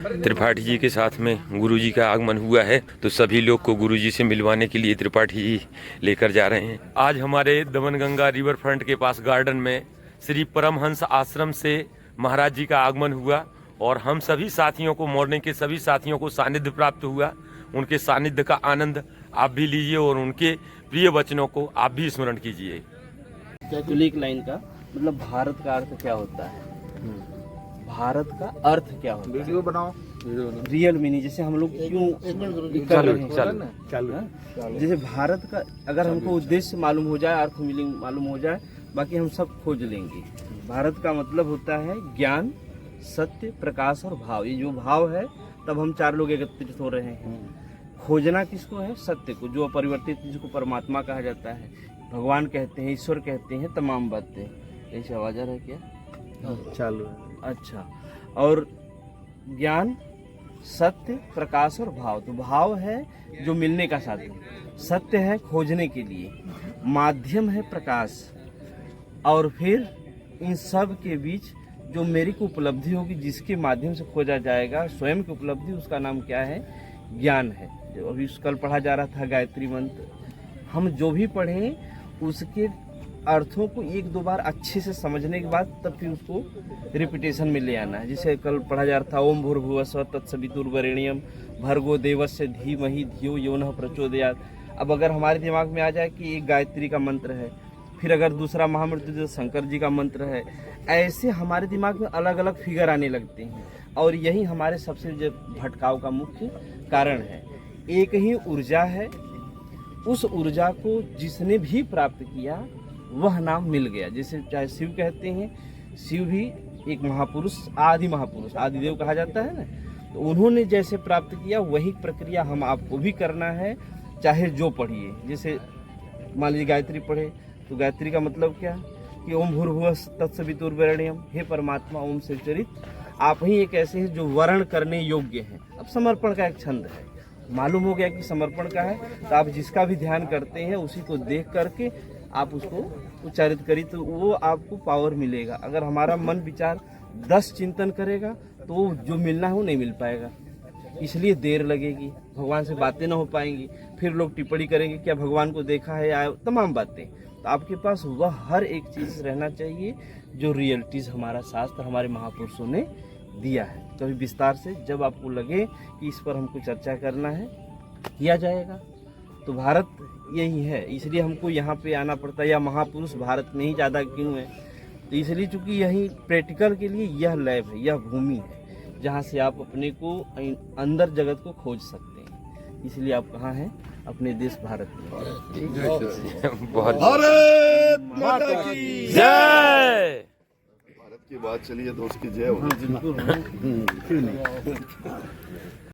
त्रिपाठी जी के साथ में गुरुजी का आगमन हुआ है, तो सभी लोग को गुरुजी से मिलवाने के लिए त्रिपाठी जी लेकर जा रहे हैं। आज हमारे दमनगंगा रिवर फ्रंट के पास गार्डन में श्री परमहंस आश्रम से महाराज जी का आगमन हुआ और हम सभी साथियों को, मॉर्निंग के सभी साथियों को सानिध्य प्राप्त हुआ। उनके सानिध्य का आनंद आप भी लीजिए और उनके प्रिय वचनों को आप भी स्मरण कीजिए। एक लाइन का मतलब भारत का अर्थ क्या होता है, भारत का अर्थ क्या होता है, वीडियो बनाओ रियल मीनिंग। जैसे हम लोग क्यों कर रहे हैं, जैसे भारत का अगर हमको उद्देश्य मालूम हो जाए, अर्थ मीनिंग मालूम हो जाए, बाकी हम सब खोज लेंगे। भारत का मतलब होता है ज्ञान, सत्य, प्रकाश और भाव। ये जो भाव है तब हम चार लोग एकत्रित हो रहे हैं। खोजना किसको है? सत्य को, जो अपरिवर्तित, जिसको परमात्मा कहा जाता है, भगवान कहते हैं, ईश्वर कहते हैं, तमाम बातें। ऐसी आवाज आ रहा है क्या? चालू है। अच्छा, और ज्ञान, सत्य, प्रकाश और भाव। तो भाव है जो मिलने का साधन, सत्य है खोजने के लिए, माध्यम है प्रकाश, और फिर इन सब के बीच जो मेरी को उपलब्धि होगी, जिसके माध्यम से खोजा जाएगा स्वयं की उपलब्धि, उसका नाम क्या है? ज्ञान है। जो अभी कल पढ़ा जा रहा था गायत्री मंत्र, हम जो भी पढ़ें उसके अर्थों को एक दो बार अच्छे से समझने के बाद तब फिर उसको रिपीटेशन में ले आना है। जैसे कल पढ़ा जा रहा था, ओम भूर्भुवस्सुः तत्सवितुर्वरेण्यम भर्गो देवस्य धीमहि धियो यो नः प्रचोदयात्। अब अगर हमारे दिमाग में आ जाए कि एक गायत्री का मंत्र है, फिर अगर दूसरा महामृत्युंजय शंकर जी का मंत्र है, ऐसे हमारे दिमाग में अलग अलग फिगर आने लगते हैं, और यही हमारे सबसे भटकाव का मुख्य कारण है। एक ही ऊर्जा है, उस ऊर्जा को जिसने भी प्राप्त किया वह नाम मिल गया। जैसे चाहे शिव कहते हैं, शिव भी एक महापुरुष, आदि महापुरुष, आदिदेव कहा जाता है ना, तो उन्होंने जैसे प्राप्त किया वही प्रक्रिया हम आपको भी करना है, चाहे जो पढ़िए। जैसे मान लीजिए गायत्री पढ़े, तो गायत्री का मतलब क्या? कि ओम भूर्भुवस्सुः तत्सवितुर्वरेण्यम, हे परमात्मा ओम से चरित आप ही एक ऐसे हैं जो वर्ण करने योग्य हैं। अब समर्पण का एक छंद है, मालूम हो गया कि समर्पण का है, तो आप जिसका भी ध्यान करते हैं उसी को देख करके आप उसको उच्चारित करिए, तो वो आपको पावर मिलेगा। अगर हमारा मन विचार 10 चिंतन करेगा तो जो मिलना है वो नहीं मिल पाएगा, इसलिए देर लगेगी, भगवान से बातें ना हो पाएंगी, फिर लोग टिप्पणी करेंगे क्या भगवान को देखा है, या तमाम बातें। तो आपके पास वह हर एक चीज़ रहना चाहिए जो रियलिटीज़ हमारा शास्त्र, हमारे महापुरुषों ने दिया है। तो अभी विस्तार से जब आपको लगे कि इस पर हमको चर्चा करना है, किया जाएगा। तो भारत यही है, इसलिए हमको यहाँ पे आना पड़ता है। या महापुरुष भारत में ही ज़्यादा क्यों है? तो इसलिए चूँकि यही प्रैक्टिकल के लिए यह लैब है, यह भूमि है जहाँ से आप अपने को अंदर जगत को खोज सकते हैं। इसलिए आप कहाँ हैं? अपने देश भारत में। बहुत भारत माता की जय। भारत की बात चली है तो उसकी जय हो।